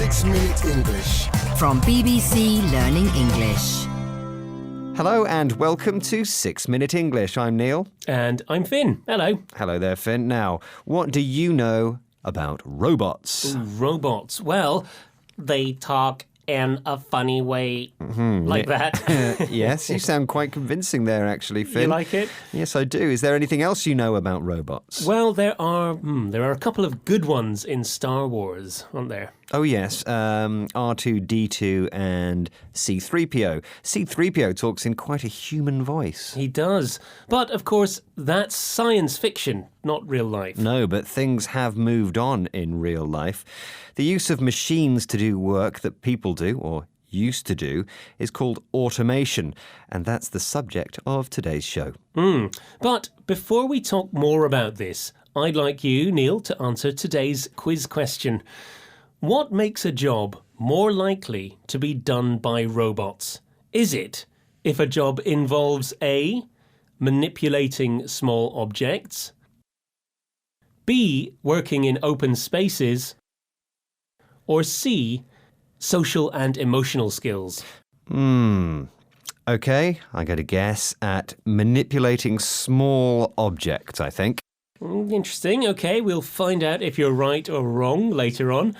6 Minute English. From BBC Learning English. Hello and welcome to 6 Minute English. I'm Neil. And I'm Finn. Hello. Hello there, Finn. Now, what do you know about robots? Robots. Well, they talk in a funny way like that. Yes, you sound quite convincing there, actually, Finn. You like it? Yes, I do. Is there anything else you know about robots? Well, there are a couple of good ones in Star Wars, aren't there? Oh, yes. R2-D2 and C-3PO. C-3PO talks in quite a human voice. He does. But, of course, that's science fiction, not real life. No, but things have moved on in real life. The use of machines to do work that people do, or used to do, is called automation, and that's the subject of today's show. But before we talk more about this, I'd like you, Neil, to answer today's quiz question. What makes a job more likely to be done by robots? Is it if a job involves A, manipulating small objects, B, working in open spaces, or C, social and emotional skills? Okay, I got a guess at manipulating small objects, I think. Interesting. Okay, we'll find out if you're right or wrong later on.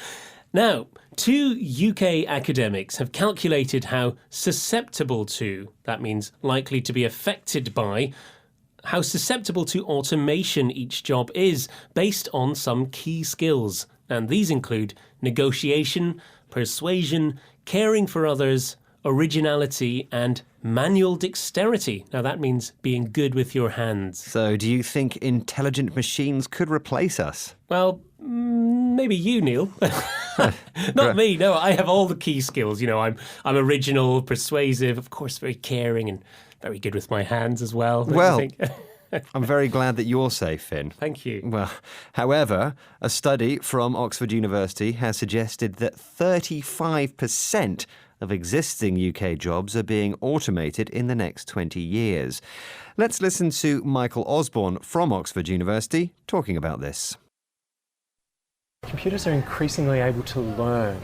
Now, 2 UK academics have calculated how susceptible to, that means likely to be affected by, how susceptible to automation each job is based on some key skills. And these include negotiation, persuasion, caring for others, originality, and manual dexterity. Now that means being good with your hands. So do you think intelligent machines could replace us? Well, maybe you, Neil. Not me, no. I have all the key skills. You know, I'm original, persuasive, of course very caring and very good with my hands as well. Well, I'm very glad that you're safe, Finn. Thank you. Well, however, a study from Oxford University has suggested that 35% of existing UK jobs are being automated in the next 20 years. Let's listen to Michael Osborne from Oxford University talking about this. Computers are increasingly able to learn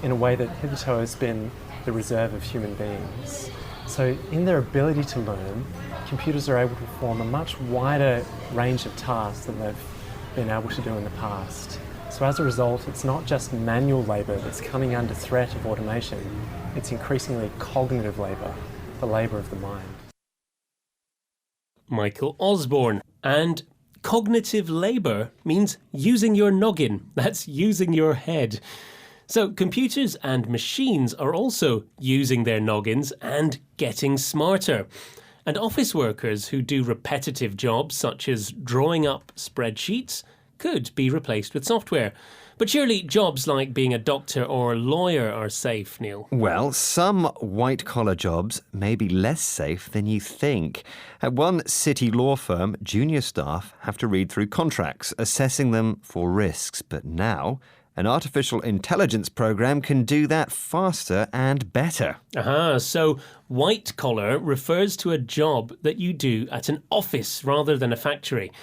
in a way that hitherto has been the reserve of human beings. So in their ability to learn, computers are able to perform a much wider range of tasks than they've been able to do in the past. So as a result, it's not just manual labour that's coming under threat of automation, it's increasingly cognitive labour, the labour of the mind. Michael Osborne. And cognitive labour means using your noggin. That's using your head. So computers and machines are also using their noggins and getting smarter. And office workers who do repetitive jobs such as drawing up spreadsheets could be replaced with software. But surely jobs like being a doctor or lawyer are safe, Neil? Well, some white-collar jobs may be less safe than you think. At one city law firm, junior staff have to read through contracts, assessing them for risks. But now, an artificial intelligence program can do that faster and better. So white collar refers to a job that you do at an office rather than a factory.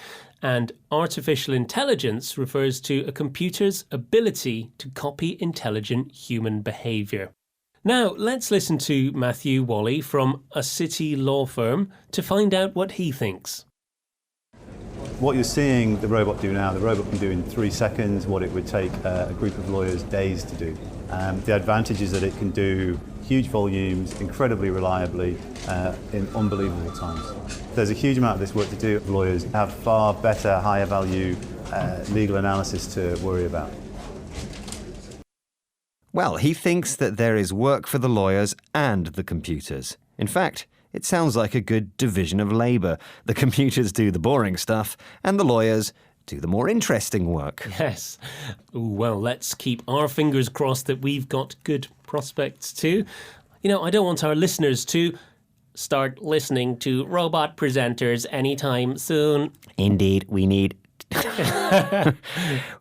And artificial intelligence refers to a computer's ability to copy intelligent human behaviour. Now, let's listen to Matthew Wally from a city law firm to find out what he thinks. What you're seeing the robot do now, the robot can do in 3 seconds what it would take a group of lawyers days to do. The advantage is that it can do huge volumes, incredibly reliably, in unbelievable times. There's a huge amount of this work to do. Lawyers have far better, higher value legal analysis to worry about. Well, he thinks that there is work for the lawyers and the computers. In fact, it sounds like a good division of labour. The computers do the boring stuff, and the lawyers do the more interesting work. Yes. Well, let's keep our fingers crossed that we've got good prospects too. You know, I don't want our listeners to start listening to robot presenters anytime soon. Indeed, we need...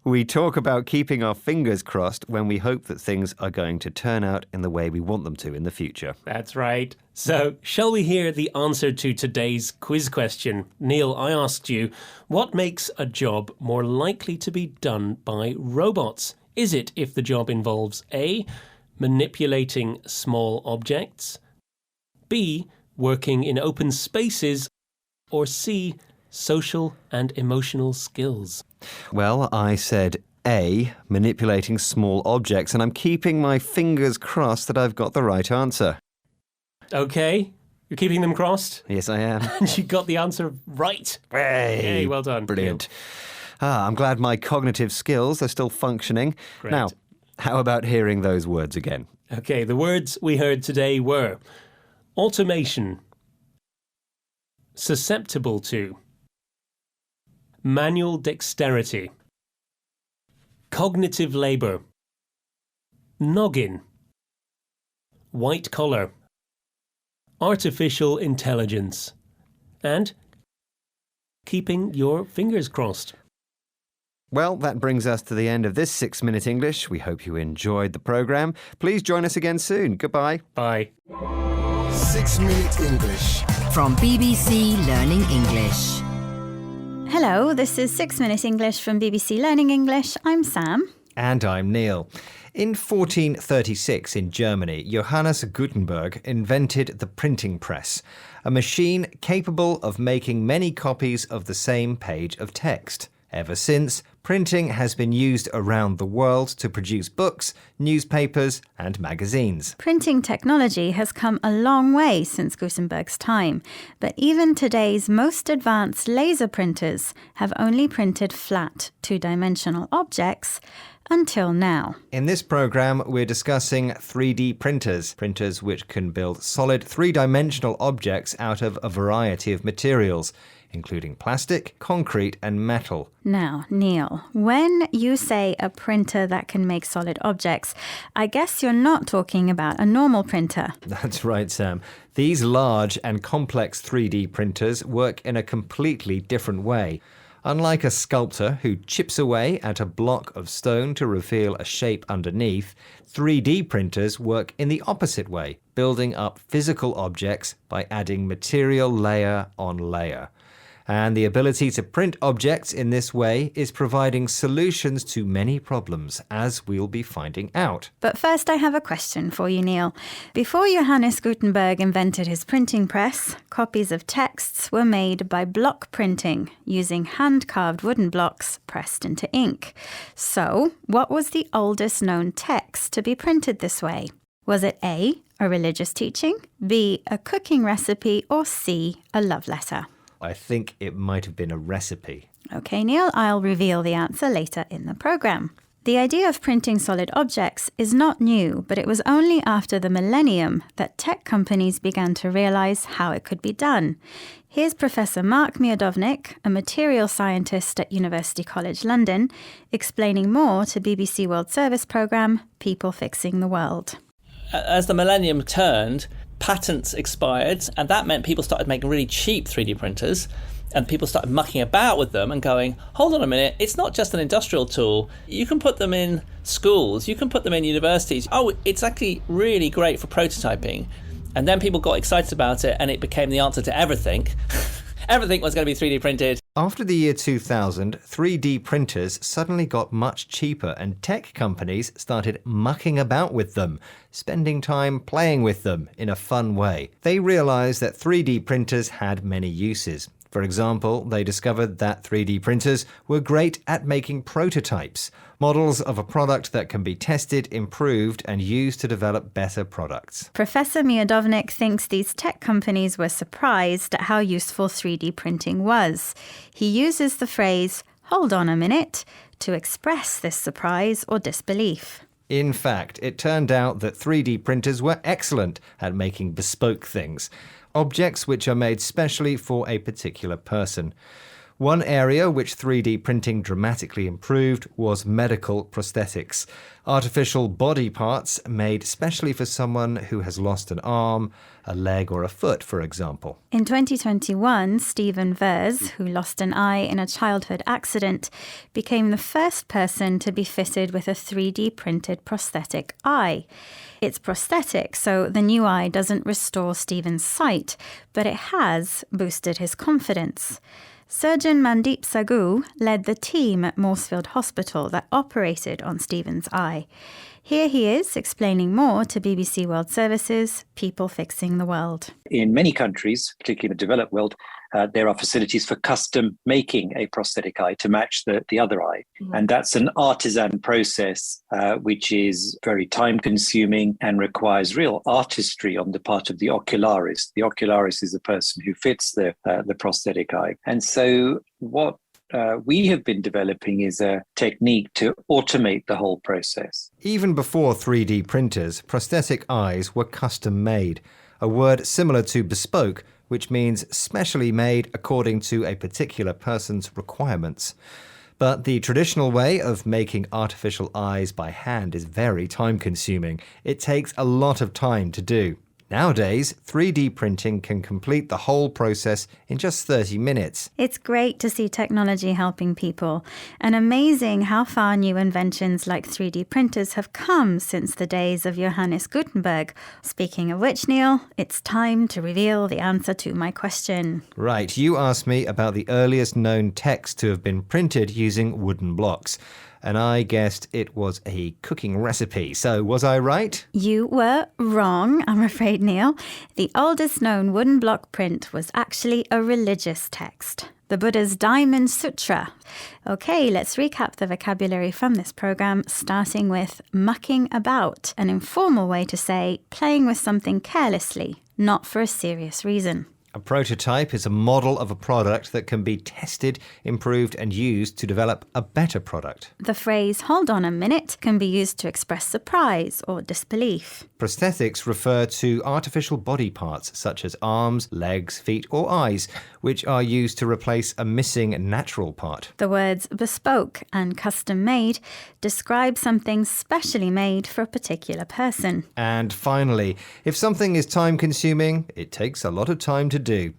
We talk about keeping our fingers crossed when we hope that things are going to turn out in the way we want them to in the future. That's right. So, shall we hear the answer to today's quiz question? Neil, I asked you, what makes a job more likely to be done by robots? is it if the job involves A, manipulating small objects, B, working in open spaces, or C, social and emotional skills? Well, I said A, manipulating small objects, and I'm keeping my fingers crossed that I've got the right answer. Okay, you're keeping them crossed? Yes, I am. And you got the answer right. Hey, Yay, well done. Brilliant. I'm glad my cognitive skills are still functioning. Great. Now, how about hearing those words again? Okay, the words we heard today were automation, susceptible to, manual dexterity, cognitive labour, noggin, white collar, artificial intelligence, and keeping your fingers crossed. Well, that brings us to the end of this 6 Minute English. We hope you enjoyed the programme. Please join us again soon. Goodbye. Bye. 6 Minute English. From BBC Learning English. Hello, this is 6 Minute English from BBC Learning English. I'm Sam. And I'm Neil. In 1436 in Germany, Johannes Gutenberg invented the printing press, a machine capable of making many copies of the same page of text. Ever since, printing has been used around the world to produce books, newspapers, and magazines. Printing technology has come a long way since Gutenberg's time, but even today's most advanced laser printers have only printed flat, two-dimensional objects until now. In this programme, we're discussing 3D printers, printers which can build solid three-dimensional objects out of a variety of materials, including plastic, concrete, and metal. Now, Neil, when you say a printer that can make solid objects, I guess you're not talking about a normal printer. That's right, Sam. These large and complex 3D printers work in a completely different way. Unlike a sculptor who chips away at a block of stone to reveal a shape underneath, 3D printers work in the opposite way, building up physical objects by adding material layer on layer. And the ability to print objects in this way is providing solutions to many problems, as we'll be finding out. But first I have a question for you, Neil. Before Johannes Gutenberg invented his printing press, copies of texts were made by block printing, using hand-carved wooden blocks pressed into ink. So, what was the oldest known text to be printed this way? Was it A, a religious teaching, B, a cooking recipe, or C, a love letter? I think it might have been a recipe. Okay, Neil, I'll reveal the answer later in the programme. The idea of printing solid objects is not new, but it was only after the millennium that tech companies began to realise how it could be done. Here's Professor Mark Miodownik, a material scientist at University College London, explaining more to BBC World Service programme People Fixing the World. As the millennium turned, patents expired, and that meant people started making really cheap 3D printers, and people started mucking about with them and going, hold on a minute, it's not just an industrial tool. You can put them in schools, you can put them in universities. Oh, it's actually really great for prototyping. And then people got excited about it, and it became the answer to everything. Everything was going to be 3D printed. After the year 2000, 3D printers suddenly got much cheaper and tech companies started mucking about with them, spending time playing with them in a fun way. They realized that 3D printers had many uses. For example, they discovered that 3D printers were great at making prototypes, models of a product that can be tested, improved, and used to develop better products. Professor Miodownik thinks these tech companies were surprised at how useful 3D printing was. He uses the phrase, hold on a minute, to express this surprise or disbelief. In fact, it turned out that 3D printers were excellent at making bespoke things, objects which are made specially for a particular person. One area which 3D printing dramatically improved was medical prosthetics, artificial body parts made specially for someone who has lost an arm, a leg or a foot, for example. In 2021, Stephen Vers, who lost an eye in a childhood accident, became the first person to be fitted with a 3D printed prosthetic eye. It's prosthetic, so the new eye doesn't restore Stephen's sight, but it has boosted his confidence. Surgeon Mandeep Sagu led the team at Morsfield Hospital that operated on Stephen's eye. Here he is explaining more to BBC World Service's People Fixing the World. In many countries, particularly in the developed world, there are facilities for custom making a prosthetic eye to match the other eye. Mm-hmm. And that's an artisan process, which is very time consuming and requires real artistry on the part of the ocularist. The ocularist is the person who fits the prosthetic eye. And so what we have been developing is a technique to automate the whole process. Even before 3D printers, prosthetic eyes were custom made, a word similar to bespoke, which means specially made according to a particular person's requirements. But the traditional way of making artificial eyes by hand is very time-consuming. It takes a lot of time to do. Nowadays, 3D printing can complete the whole process in just 30 minutes. It's great to see technology helping people, and amazing how far new inventions like 3D printers have come since the days of Johannes Gutenberg. Speaking of which, Neil, it's time to reveal the answer to my question. Right, you asked me about the earliest known text to have been printed using wooden blocks. And I guessed it was a cooking recipe. So was I right? You were wrong, I'm afraid, Neil. The oldest known wooden block print was actually a religious text, the Buddha's Diamond Sutra. Okay, let's recap the vocabulary from this program, starting with mucking about, an informal way to say playing with something carelessly, not for a serious reason. A prototype is a model of a product that can be tested, improved, and used to develop a better product. The phrase, hold on a minute, can be used to express surprise or disbelief. Prosthetics refer to artificial body parts such as arms, legs, feet, or eyes, which are used to replace a missing natural part. The words bespoke and custom made describe something specially made for a particular person. And finally, if something is time-consuming, it takes a lot of time to do.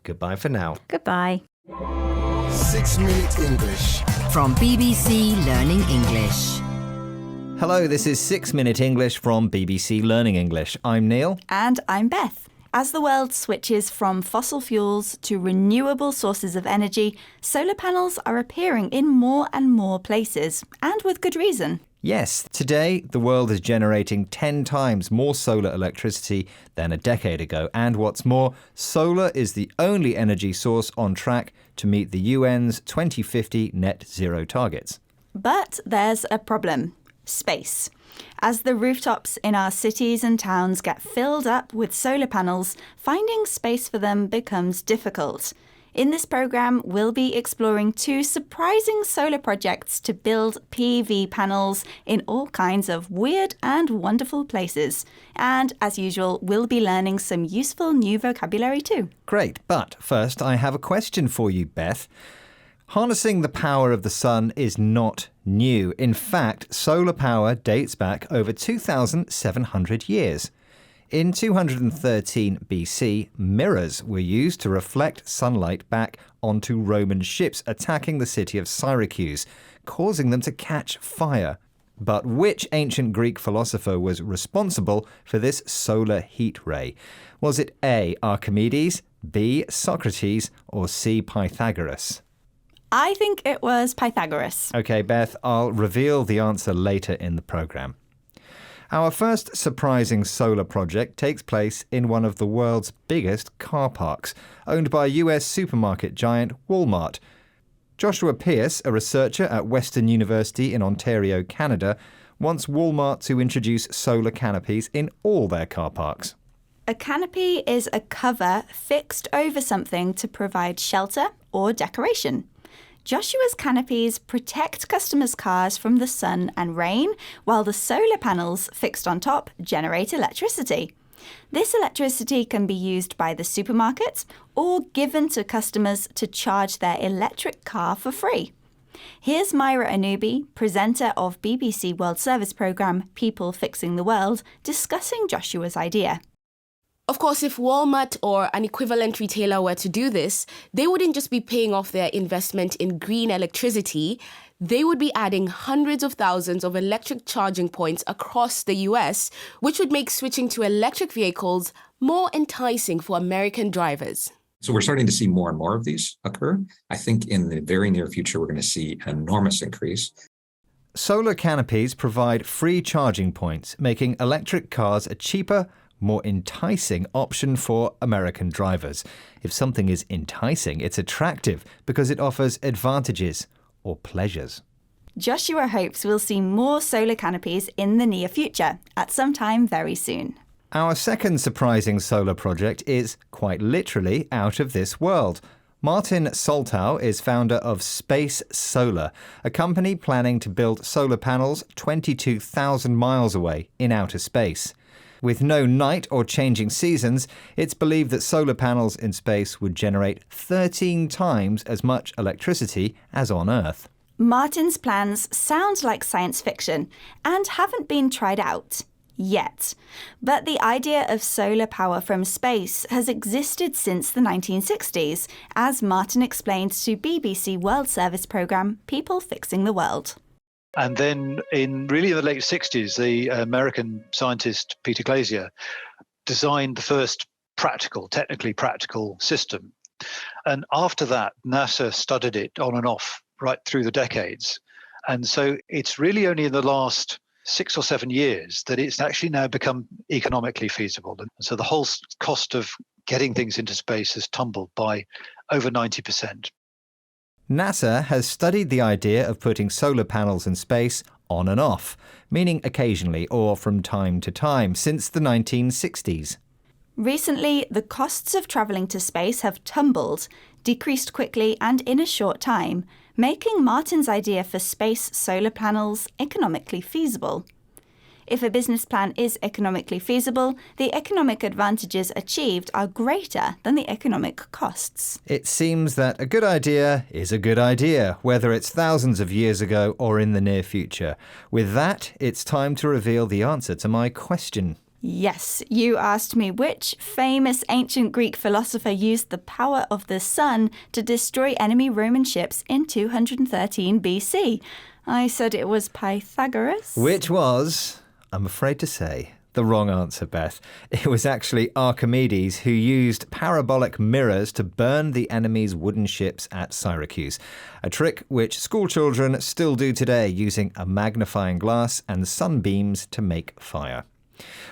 Goodbye for now. Goodbye. 6 Minute English. From BBC Learning English. Hello, this is 6 Minute English from BBC Learning English. I'm Neil. And I'm Beth. As the world switches from fossil fuels to renewable sources of energy, solar panels are appearing in more and more places, and with good reason. Yes, today the world is generating 10 times more solar electricity than a decade ago. And what's more, solar is the only energy source on track to meet the UN's 2050 net zero targets. But there's a problem. Space. As the rooftops in our cities and towns get filled up with solar panels, finding space for them becomes difficult. In this programme, we'll be exploring 2 surprising solar projects to build PV panels in all kinds of weird and wonderful places. And, as usual, we'll be learning some useful new vocabulary too. Great, but first I have a question for you, Beth. Harnessing the power of the sun is not new. In fact, solar power dates back over 2,700 years. In 213 BC, mirrors were used to reflect sunlight back onto Roman ships attacking the city of Syracuse, causing them to catch fire. But which ancient Greek philosopher was responsible for this solar heat ray? Was it A. Archimedes, B. Socrates, or C. Pythagoras? I think it was Pythagoras. OK, Beth, I'll reveal the answer later in the programme. Our first surprising solar project takes place in one of the world's biggest car parks, owned by US supermarket giant Walmart. Joshua Pearce, a researcher at Western University in Ontario, Canada, wants Walmart to introduce solar canopies in all their car parks. A canopy is a cover fixed over something to provide shelter or decoration. Joshua's canopies protect customers' cars from the sun and rain, while the solar panels fixed on top generate electricity. This electricity can be used by the supermarket or given to customers to charge their electric car for free. Here's Myra Anubi, presenter of BBC World Service programme People Fixing the World, discussing Joshua's idea. Of course, if Walmart or an equivalent retailer were to do this, they wouldn't just be paying off their investment in green electricity, they would be adding hundreds of thousands of electric charging points across the US, which would make switching to electric vehicles more enticing for American drivers. So we're starting to see more and more of these occur. I think in the very near future, we're going to see an enormous increase. Solar canopies provide free charging points, making electric cars a cheaper, more enticing option for American drivers. If something is enticing, it's attractive because it offers advantages or pleasures. Joshua hopes we'll see more solar canopies in the near future, at some time very soon. Our second surprising solar project is quite literally out of this world. Martin Soltau is founder of Space Solar, a company planning to build solar panels 22,000 miles away in outer space. With no night or changing seasons, it's believed that solar panels in space would generate 13 times as much electricity as on Earth. Martin's plans sound like science fiction and haven't been tried out. Yet. But the idea of solar power from space has existed since the 1960s, as Martin explained to BBC World Service programme People Fixing the World. And then in the late 60s, the American scientist Peter Glazier designed the first technically practical system. And after that, NASA studied it on and off right through the decades. And so it's really only in the last 6 or 7 years that it's actually now become economically feasible. And so the whole cost of getting things into space has tumbled by over 90%. NASA has studied the idea of putting solar panels in space on and off, meaning occasionally or from time to time, since the 1960s. Recently, the costs of travelling to space have tumbled, decreased quickly and in a short time, making Martin's idea for space solar panels economically feasible. If a business plan is economically feasible, the economic advantages achieved are greater than the economic costs. It seems that a good idea is a good idea, whether it's thousands of years ago or in the near future. With that, it's time to reveal the answer to my question. Yes, you asked me which famous ancient Greek philosopher used the power of the sun to destroy enemy Roman ships in 213 BC. I said it was Pythagoras. Which was, I'm afraid to say, the wrong answer, Beth. It was actually Archimedes, who used parabolic mirrors to burn the enemy's wooden ships at Syracuse, a trick which schoolchildren still do today, using a magnifying glass and sunbeams to make fire.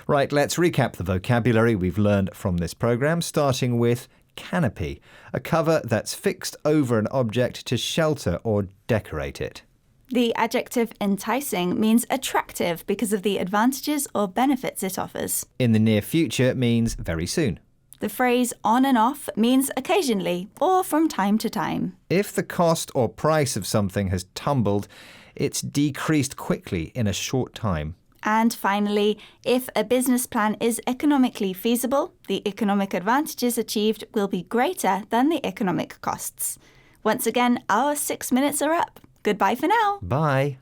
Right, let's recap the vocabulary we've learned from this programme, starting with canopy, a cover that's fixed over an object to shelter or decorate it. The adjective enticing means attractive because of the advantages or benefits it offers. In the near future means very soon. The phrase on and off means occasionally or from time to time. If the cost or price of something has tumbled, it's decreased quickly in a short time. And finally, if a business plan is economically feasible, the economic advantages achieved will be greater than the economic costs. Once again, our 6 minutes are up. Goodbye for now. Bye.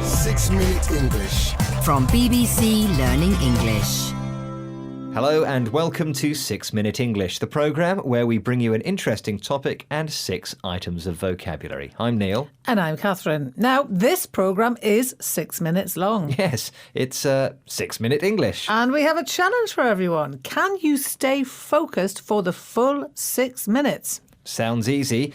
6 Minute English. From BBC Learning English. Hello and welcome to 6 Minute English, the programme where we bring you an interesting topic and 6 items of vocabulary. I'm Neil. And I'm Catherine. Now, this programme is 6 minutes long. Yes, it's 6 Minute English. And we have a challenge for everyone. Can you stay focused for the full 6 minutes? Sounds easy.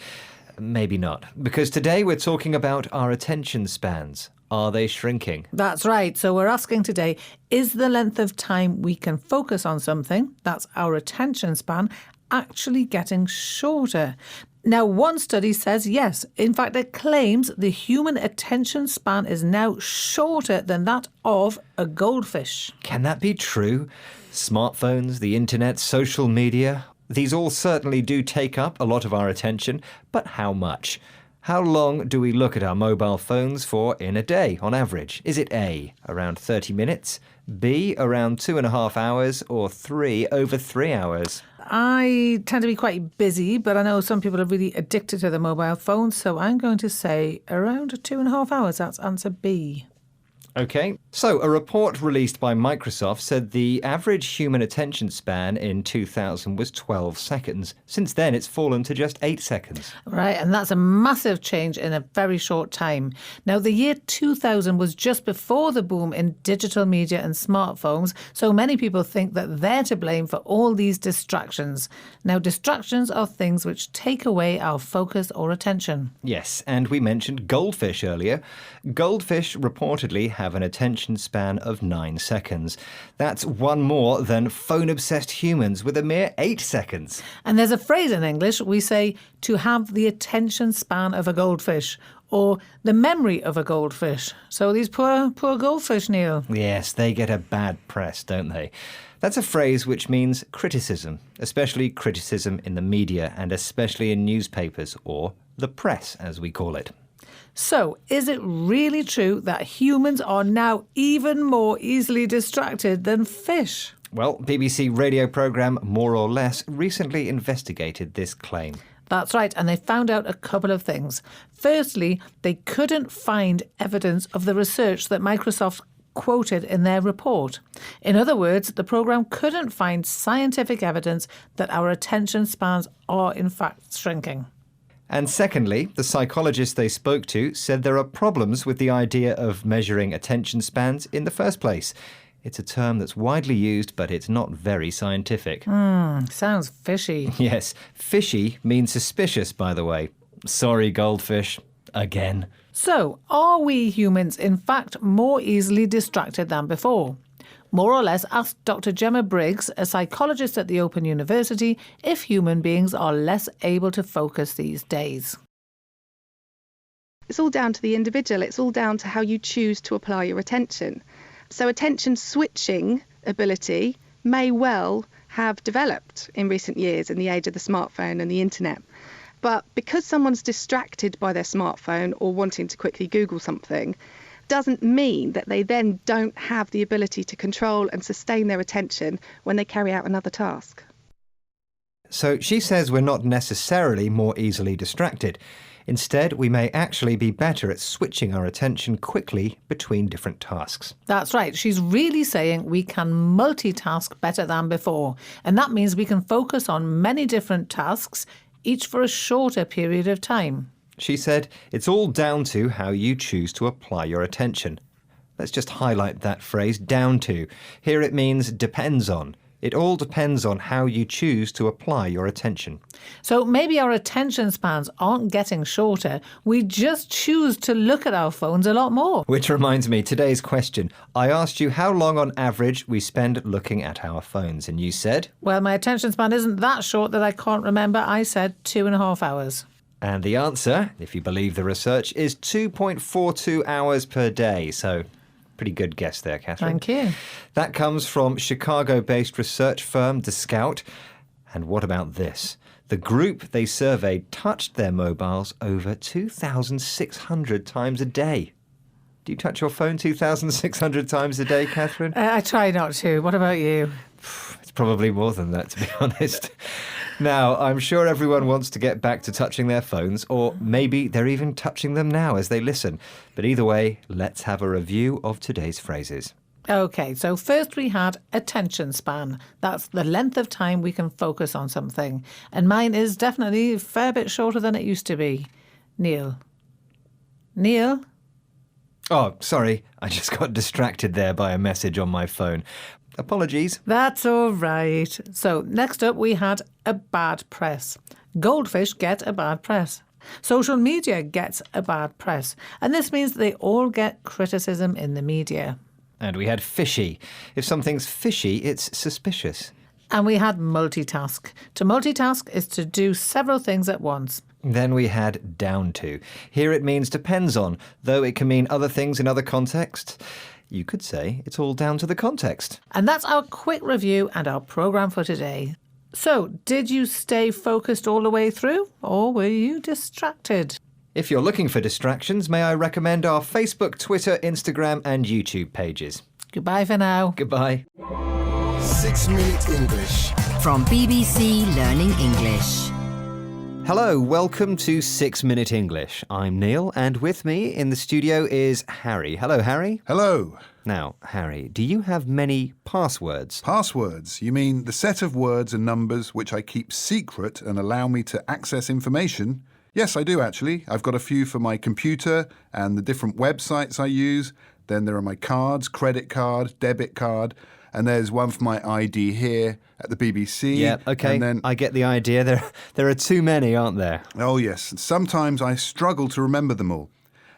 Maybe not. Because today we're talking about our attention spans. Are they shrinking? That's right. So we're asking today, is the length of time we can focus on something, that's our attention span, actually getting shorter? Now, one study says yes. In fact, it claims the human attention span is now shorter than that of a goldfish. Can that be true? Smartphones, the internet, social media, these all certainly do take up a lot of our attention, but how much? How long do we look at our mobile phones for in a day, on average? Is it A, around 30 minutes, B, around 2.5 hours, or 3, over 3 hours? I tend to be quite busy, but I know some people are really addicted to the mobile phone, so I'm going to say around 2.5 hours. That's answer B. Okay, so a report released by Microsoft said the average human attention span in 2000 was 12 seconds. Since then, it's fallen to just 8 seconds. Right, and that's a massive change in a very short time. Now, the year 2000 was just before the boom in digital media and smartphones, so many people think that they're to blame for all these distractions. Now, distractions are things which take away our focus or attention. Yes, and we mentioned goldfish earlier. Goldfish reportedly have an attention span of 9 seconds. That's one more than phone-obsessed humans with a mere 8 seconds. And there's a phrase in English, we say, to have the attention span of a goldfish, or the memory of a goldfish. So these poor goldfish, Neil. Yes, they get a bad press, don't they? That's a phrase which means criticism, especially criticism in the media and especially in newspapers, or the press, as we call it. So, is it really true that humans are now even more easily distracted than fish? Well, BBC radio programme More or Less recently investigated this claim. That's right, and they found out a couple of things. Firstly, they couldn't find evidence of the research that Microsoft quoted in their report. In other words, the programme couldn't find scientific evidence that our attention spans are in fact shrinking. And secondly, the psychologists they spoke to said there are problems with the idea of measuring attention spans in the first place. It's a term that's widely used, but it's not very scientific. Sounds fishy. Yes, fishy means suspicious, by the way. Sorry, goldfish. Again. So, are we humans in fact more easily distracted than before? More or Less asked Dr. Gemma Briggs, a psychologist at the Open University, if human beings are less able to focus these days. It's all down to the individual. It's all down to how you choose to apply your attention. So attention switching ability may well have developed in recent years in the age of the smartphone and the internet. But because someone's distracted by their smartphone or wanting to quickly Google something, doesn't mean that they then don't have the ability to control and sustain their attention when they carry out another task. So she says we're not necessarily more easily distracted. Instead, we may actually be better at switching our attention quickly between different tasks. That's right. She's really saying we can multitask better than before. And that means we can focus on many different tasks, each for a shorter period of time. She said it's all down to how you choose to apply your attention. Let's just highlight that phrase, down to. Here it means depends on. It all depends on how you choose to apply your attention. So maybe our attention spans aren't getting shorter. We just choose to look at our phones a lot more. Which reminds me, today's question. I asked you how long on average we spend looking at our phones, and you said? Well, my attention span isn't that short that I can't remember. I said 2.5 hours. And the answer, if you believe the research, is 2.42 hours per day. So, pretty good guess there, Catherine. Thank you. That comes from Chicago-based research firm Descout. And what about this? The group they surveyed touched their mobiles over 2,600 times a day. Do you touch your phone 2,600 times a day, Catherine? I try not to. What about you? It's probably more than that, to be honest. Now, I'm sure everyone wants to get back to touching their phones, or maybe they're even touching them now as they listen. But either way, let's have a review of today's phrases. OK, so first we had attention span. That's the length of time we can focus on something. And mine is definitely a fair bit shorter than it used to be. Neil? Neil? Oh, sorry. I just got distracted there by a message on my phone. Apologies. That's all right. So next up we had a bad press. Goldfish get a bad press. Social media gets a bad press. And this means they all get criticism in the media. And we had fishy. If something's fishy, it's suspicious. And we had multitask. To multitask is to do several things at once. Then we had down to. Here it means depends on, though it can mean other things in other contexts. You could say it's all down to the context. And that's our quick review and our programme for today. So, did you stay focused all the way through, or were you distracted? If you're looking for distractions, may I recommend our Facebook, Twitter, Instagram and YouTube pages. Goodbye for now. Goodbye. 6 Minute English. From BBC Learning English. Hello, welcome to 6 Minute English. I'm Neil, and with me in the studio is Harry. Hello, Harry. Hello. Now, Harry, do you have many passwords? Passwords? You mean the set of words and numbers which I keep secret and allow me to access information? Yes, I do actually. I've got a few for my computer and the different websites I use. Then there are my cards, credit card, debit card, and there's one for my ID here at the BBC. Yeah, okay, and then, I get the idea. There are too many, aren't there? Oh yes, sometimes I struggle to remember them all.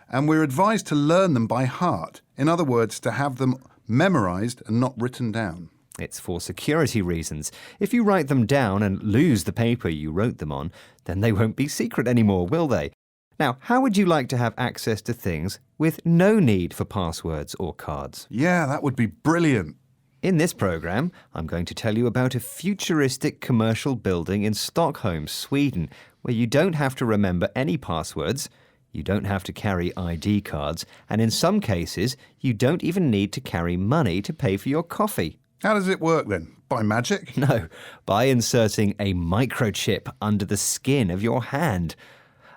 And we're advised to learn them by heart. In other words, to have them memorised and not written down. It's for security reasons. If you write them down and lose the paper you wrote them on, then they won't be secret anymore, will they? Now, how would you like to have access to things with no need for passwords or cards? Yeah, that would be brilliant. In this programme, I'm going to tell you about a futuristic commercial building in Stockholm, Sweden, where you don't have to remember any passwords, you don't have to carry ID cards, and in some cases, you don't even need to carry money to pay for your coffee. How does it work then? By magic? No, by inserting a microchip under the skin of your hand.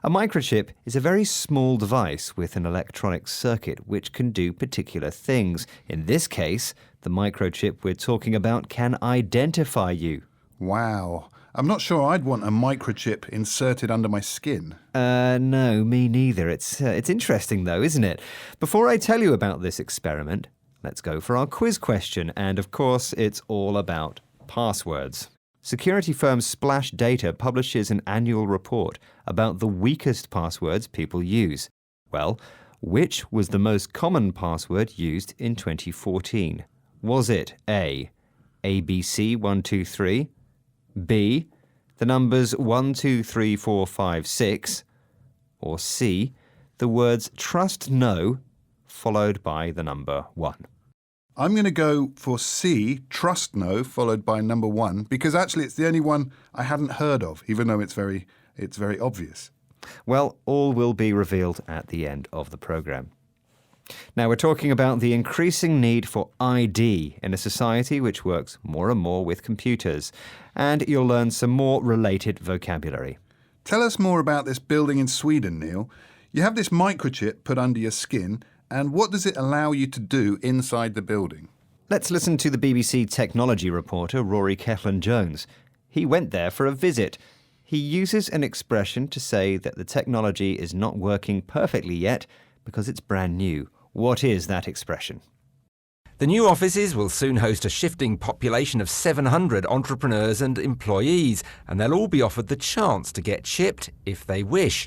A microchip is a very small device with an electronic circuit which can do particular things. In this case, the microchip we're talking about can identify you. Wow. I'm not sure I'd want a microchip inserted under my skin. No, me neither. It's interesting though, isn't it? Before I tell you about this experiment, let's go for our quiz question. And of course, it's all about passwords. Security firm Splash Data publishes an annual report about the weakest passwords people use. Well, which was the most common password used in 2014? Was it A, ABC123, B, the numbers 1, 2, 3, 4, 5, 6, or C, the words trust no followed by the number 1? I'm going to go for C, trust no, followed by number 1, because actually it's the only one I hadn't heard of, even though it's very obvious. Well, all will be revealed at the end of the programme. Now, we're talking about the increasing need for ID in a society which works more and more with computers. And you'll learn some more related vocabulary. Tell us more about this building in Sweden, Neil. You have this microchip put under your skin, and what does it allow you to do inside the building? Let's listen to the BBC technology reporter Rory Cellan-Jones. He went there for a visit. He uses an expression to say that the technology is not working perfectly yet because it's brand new. What is that expression? The new offices will soon host a shifting population of 700 entrepreneurs and employees, and they'll all be offered the chance to get chipped if they wish.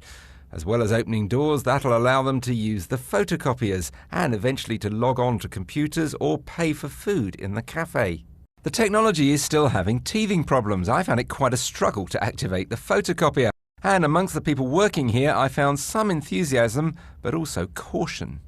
As well as opening doors, that'll allow them to use the photocopiers and eventually to log on to computers or pay for food in the cafe. The technology is still having teething problems. I found it quite a struggle to activate the photocopier. And amongst the people working here, I found some enthusiasm, but also caution.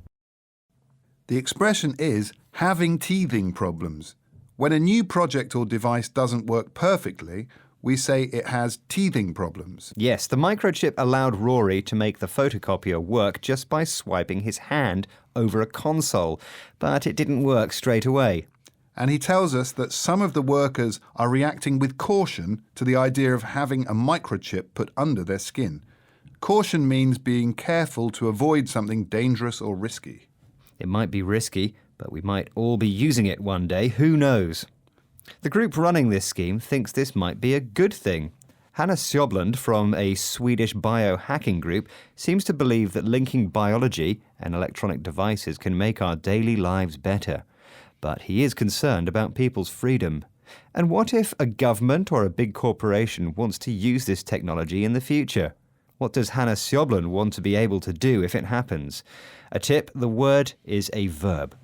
The expression is having teething problems. When a new project or device doesn't work perfectly, we say it has teething problems. Yes, the microchip allowed Rory to make the photocopier work just by swiping his hand over a console, but it didn't work straight away. And he tells us that some of the workers are reacting with caution to the idea of having a microchip put under their skin. Caution means being careful to avoid something dangerous or risky. It might be risky, but we might all be using it one day, who knows? The group running this scheme thinks this might be a good thing. Hanna Sjöblund from a Swedish biohacking group seems to believe that linking biology and electronic devices can make our daily lives better. But he is concerned about people's freedom. And what if a government or a big corporation wants to use this technology in the future? What does Hanna Sjöblund want to be able to do if it happens? A tip, the word is a verb.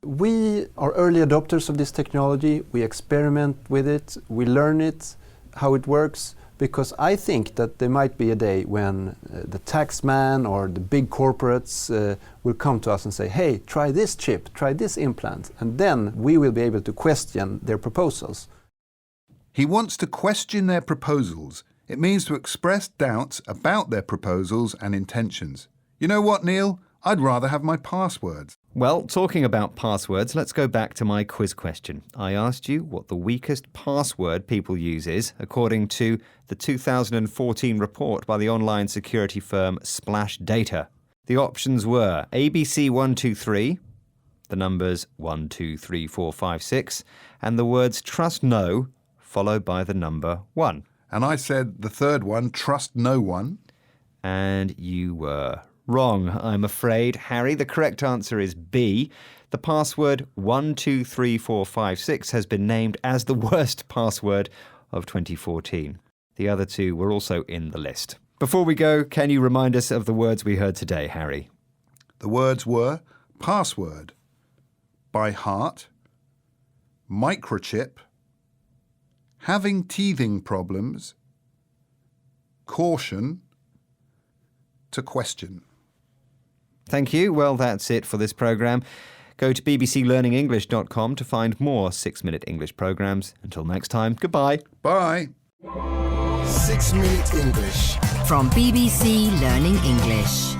We are early adopters of this technology. We experiment with it. We learn it, how it works, because I think that there might be a day when the taxman or the big corporates will come to us and say, hey, try this chip, try this implant, and then we will be able to question their proposals. He wants to question their proposals. It means to express doubts about their proposals and intentions. You know what, Neil? I'd rather have my passwords. Well, talking about passwords, let's go back to my quiz question. I asked you what the weakest password people use is, according to the 2014 report by the online security firm Splash Data. The options were ABC123, the numbers 1, 2, 3, 4, 5, 6, and the words trust no, followed by the number 1. And I said the third one, trust no one. And you were wrong, I'm afraid. Harry, the correct answer is B. The password 123456 has been named as the worst password of 2014. The other two were also in the list. Before we go, can you remind us of the words we heard today, Harry? The words were password, by heart, microchip, having teething problems, caution, to question. Thank you. Well, that's it for this programme. Go to bbclearningenglish.com to find more 6-Minute English programmes. Until next time, goodbye. Bye. 6 Minute English. From BBC Learning English.